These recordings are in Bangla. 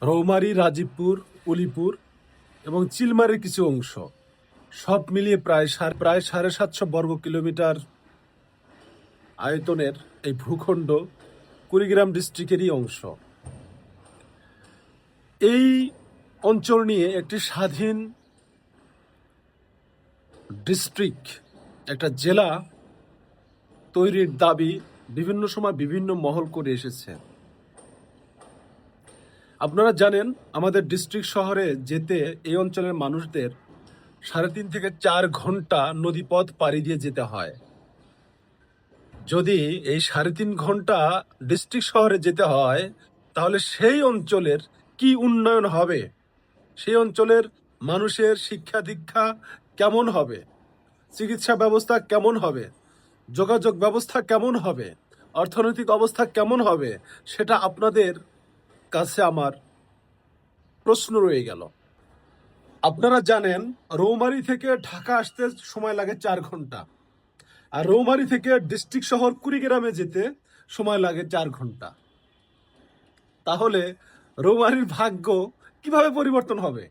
রৌমারী, রাজীবপুর, উলিপুর এবং চিলমারির কিছু অংশ সব মিলিয়ে প্রায় 750 বর্গ কিলোমিটার আয়তনের এই ভূখণ্ড কুড়িগ্রাম ডিস্ট্রিক্টেরই অংশ। এই অঞ্চল নিয়ে একটি স্বাধীন ডিস্ট্রিক্ট, একটা জেলা তৈরির দাবি বিভিন্ন সময় বিভিন্ন মহল করে এসেছে। আপনারা জানেন, আমাদের ডিস্ট্রিক্ট শহরে যেতে এই অঞ্চলের মানুষদের 3.5 থেকে 4 ঘন্টা নদীপথ পাড়ি দিয়ে যেতে হয়। যদি এই 3.5 ঘন্টা ডিস্ট্রিক্ট শহরে যেতে হয়, তাহলে সেই অঞ্চলের কি উন্নয়ন হবে? সেই অঞ্চলের মানুষের শিক্ষা দীক্ষা কেমন হবে? চিকিৎসা ব্যবস্থা কেমন হবে? যোগাযোগ ব্যবস্থা কেমন হবে? অর্থনৈতিক অবস্থা কেমন হবে? সেটা আপনাদের কাছে আমার প্রশ্ন রয়ে গেল। আপনারা জানেন, রৌমারী থেকে ঢাকা আসতে সময় লাগে 4 ঘন্টা, আর রৌমারী থেকে ডিস্ট্রিক্ট শহর কুড়িগ্রামে যেতে সময় লাগে 4 ঘন্টা। তাহলে রৌমারীর ভাগ্য কিভাবে পরিবর্তন হবে?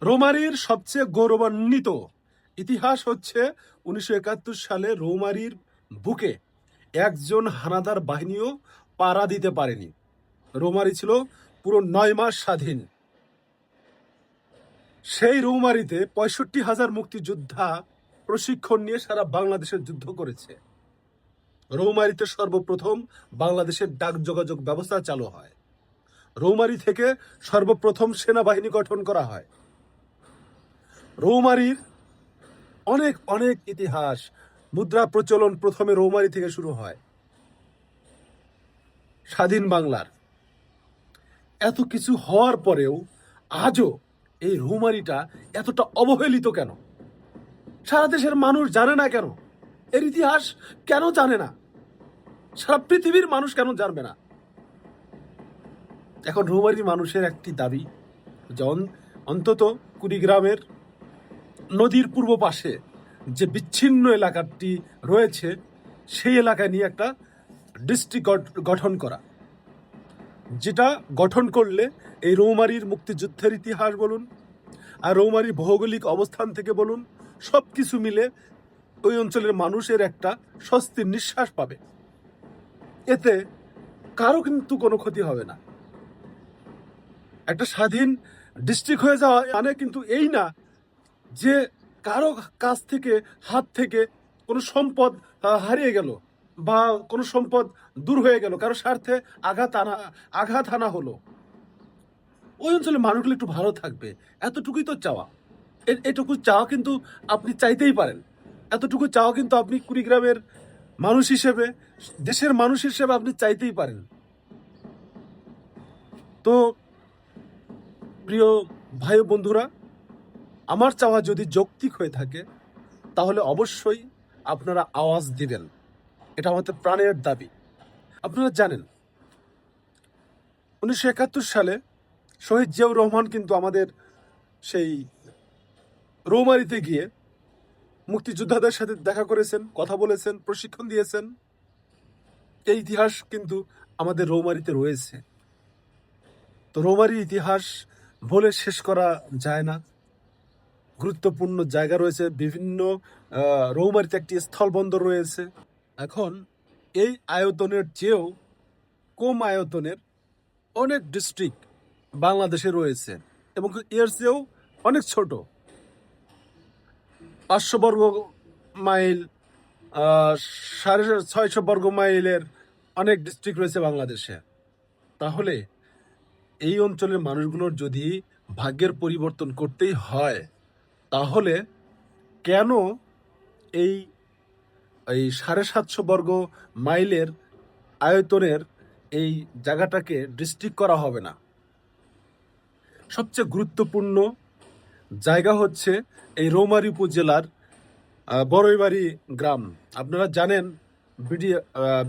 রৌমারীর সবচেয়ে গৌরবান্বিত ইতিহাস হচ্ছে 1971 সালে রৌমারীর বুকে একজন হানাদার বাহিনীও পাড়া দিতে পারেনি। রৌমারী ছিল পুরো 9 মাস স্বাধীন। সেই রৌমারীতে 65,000 মুক্তিযোদ্ধা প্রশিক্ষণ নিয়ে সারা বাংলাদেশের যুদ্ধ করেছে। রৌমারীতে সর্বপ্রথম বাংলাদেশের ডাক যোগাযোগ ব্যবস্থা চালু হয়। রৌমারী থেকে সর্বপ্রথম সেনাবাহিনী গঠন করা হয়। রৌমারীর অনেক অনেক ইতিহাস, মুদ্রা প্রচলন প্রথমে রৌমারী থেকে শুরু হয়। স্বাধীন বাংলার এত কিছু হওয়ার পরেও আজও এই রৌমারীটা এতটা অবহেলিত কেন? সারা দেশের মানুষ জানে না কেন? এর ইতিহাস কেন জানে না? সারা পৃথিবীর মানুষ কেন জানবে না? এখন রৌমারীর মানুষের একটি দাবি, যেমন অন্তত কুড়িগ্রামের নদীর পূর্ব পাশে যে বিচ্ছিন্ন এলাকাটি রয়েছে, সেই এলাকায় নিয়ে একটা ডিস্ট্রিক্ট গঠন করা, যেটা গঠন করলে এই রৌমারীর মুক্তিযুদ্ধের ইতিহাস বলুন আর রৌমারীর ভৌগোলিক অবস্থান থেকে বলুন, সব কিছু মিলে ওই অঞ্চলের মানুষের একটা স্বস্তির নিঃশ্বাস পাবে। এতে কারো কিন্তু কোনো ক্ষতি হবে না। একটা স্বাধীন ডিস্ট্রিক্ট হয়ে যাওয়া মানে কিন্তু এই না যে কারো কাছ থেকে, হাত থেকে কোনো সম্পদ হারিয়ে গেল বা কোনো সম্পদ দূর হয়ে গেল, কারো স্বার্থে আঘাত আনা হলো। ওই অঞ্চলের মানুষগুলো একটু ভালো থাকবে, এতটুকুই তো চাওয়া। এটুকু চাওয়া কিন্তু আপনি চাইতেই পারেন। এতটুকু চাওয়া কিন্তু আপনি কুড়িগ্রামের মানুষ হিসেবে, দেশের মানুষ হিসেবে আপনি চাইতেই পারেন। তো প্রিয় ভাই বন্ধুরা, আমার চাওয়া যদি যৌক্তিক হয়ে থাকে, তাহলে অবশ্যই আপনারা আওয়াজ দিবেন। এটা আমাদের প্রাণের দাবি। আপনারা জানেন, 1971 সালে শহীদ জিয়াউর রহমান কিন্তু আমাদের সেই রৌমারীতে গিয়ে মুক্তিযোদ্ধাদের সাথে দেখা করেছেন, কথা বলেছেন, প্রশিক্ষণ দিয়েছেন। এই ইতিহাস কিন্তু আমাদের রৌমারীতে রয়েছে। তো রৌমারীর ইতিহাস বলে শেষ করা যায় না। গুরুত্বপূর্ণ জায়গা রয়েছে বিভিন্ন। রৌমারীতে একটি স্থলবন্দর রয়েছে। এখন এই আয়তনের চেয়েও কম আয়তনের অনেক ডিস্ট্রিক্ট বাংলাদেশে রয়েছে এবং এর চেয়েও অনেক ছোট, 500 বর্গ মাইল, 650 বর্গ মাইলের অনেক ডিস্ট্রিক্ট রয়েছে বাংলাদেশে। তাহলে এই অঞ্চলের মানুষগুলোর যদি ভাগ্যের পরিবর্তন করতেই হয়, তাহলে কেন এই 750 বর্গ মাইলের আয়তনের এই জায়গাটাকে ডিস্ট্রিক্ট করা হবে না? সবচেয়ে গুরুত্বপূর্ণ জায়গা হচ্ছে এই রৌমারী উপজেলার বড়ইবাড়ি গ্রাম। আপনারা জানেন,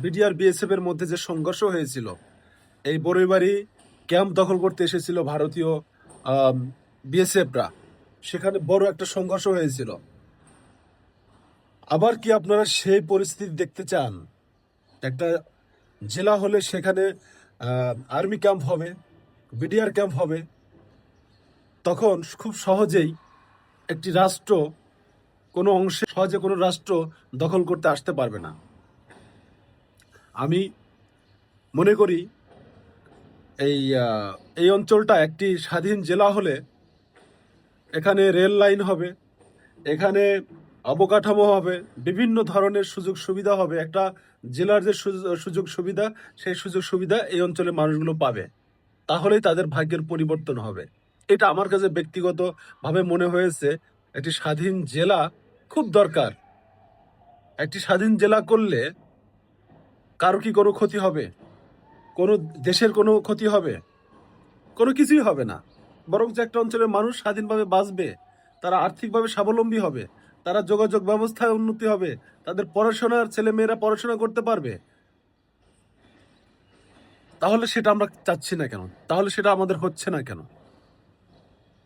বিডিআর বিএসএফ এর মধ্যে যে সংঘর্ষ হয়েছিল, এই বড়ইবাড়ি ক্যাম্প দখল করতে এসেছিল ভারতীয় বিএসএফরা। সেখানে বড় একটা সংঘর্ষ হয়েছিল। আবার কি আপনারা সেই পরিস্থিতি দেখতে চান? একটা জেলা হলে সেখানে আর্মি ক্যাম্প হবে, বিডিআর ক্যাম্প হবে, তখন খুব সহজেই একটি রাষ্ট্র কোনো অংশে সহজে কোনো রাষ্ট্র দখল করতে আসতে পারবে না। আমি মনে করি এই এই অঞ্চলটা একটি স্বাধীন জেলা হলে এখানে রেল লাইন হবে, এখানে অবকাঠামো হবে, বিভিন্ন ধরনের সুযোগ সুবিধা হবে। একটা জেলার যে সুযোগ সুবিধা, সেই সুযোগ সুবিধা এই অঞ্চলের মানুষগুলো পাবে। তাহলেই তাদের ভাগ্যের পরিবর্তন হবে। এটা আমার কাছে ব্যক্তিগতভাবে মনে হয়েছে, একটি স্বাধীন জেলা খুব দরকার। একটি স্বাধীন জেলা করলে কারো কি কোনো ক্ষতি হবে? কোনো দেশের কোনো ক্ষতি হবে? কোনো কিছুই হবে না। বরং যে একটা অঞ্চলের মানুষ স্বাধীনভাবে বাঁচবে, তারা আর্থিকভাবে স্বাবলম্বী হবে, তারা যোগাযোগ ব্যবস্থায় উন্নতি হবে, তাদের পড়াশোনার ছেলে মেয়েরা পড়াশোনা করতে পারবে। তাহলে সেটা আমরা চাচ্ছি না কেন? তাহলে সেটা আমাদের হচ্ছে না কেন?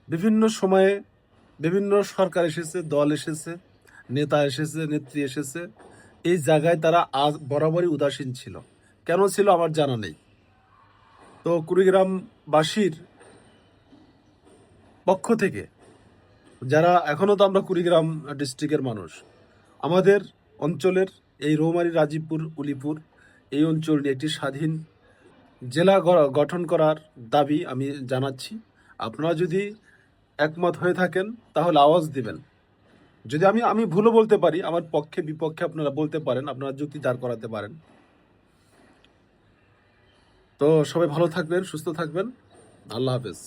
বিভিন্ন সময়ে বিভিন্ন সরকার এসেছে, দল এসেছে, নেতা এসেছে, নেত্রী এসেছে, এই জায়গায় তারা আজ বরাবরই উদাসীন ছিল। কেন ছিল আমার জানা নেই। তো কুড়িগ্রামবাসীর পক্ষ থেকে, যারা এখনো তো আমরা কুড়িগ্রাম ডিস্ট্রিক্টের মানুষ, আমাদের অঞ্চলের এই রৌমারী, রাজীবপুর, উলিপুর এই অঞ্চল নিয়ে একটি স্বাধীন জেলা গঠন করার দাবি আমি জানাচ্ছি। আপনারা যদি একমত হয়ে থাকেন তাহলে আওয়াজ দিবেন। যদি আমি ভুলও বলতে পারি, আমার পক্ষে বিপক্ষে আপনারা বলতে পারেন, আপনারা যুক্তি দাঁড় করাতে পারেন। তো সবাই ভালো থাকবেন, সুস্থ থাকবেন। আল্লাহ হাফেজ।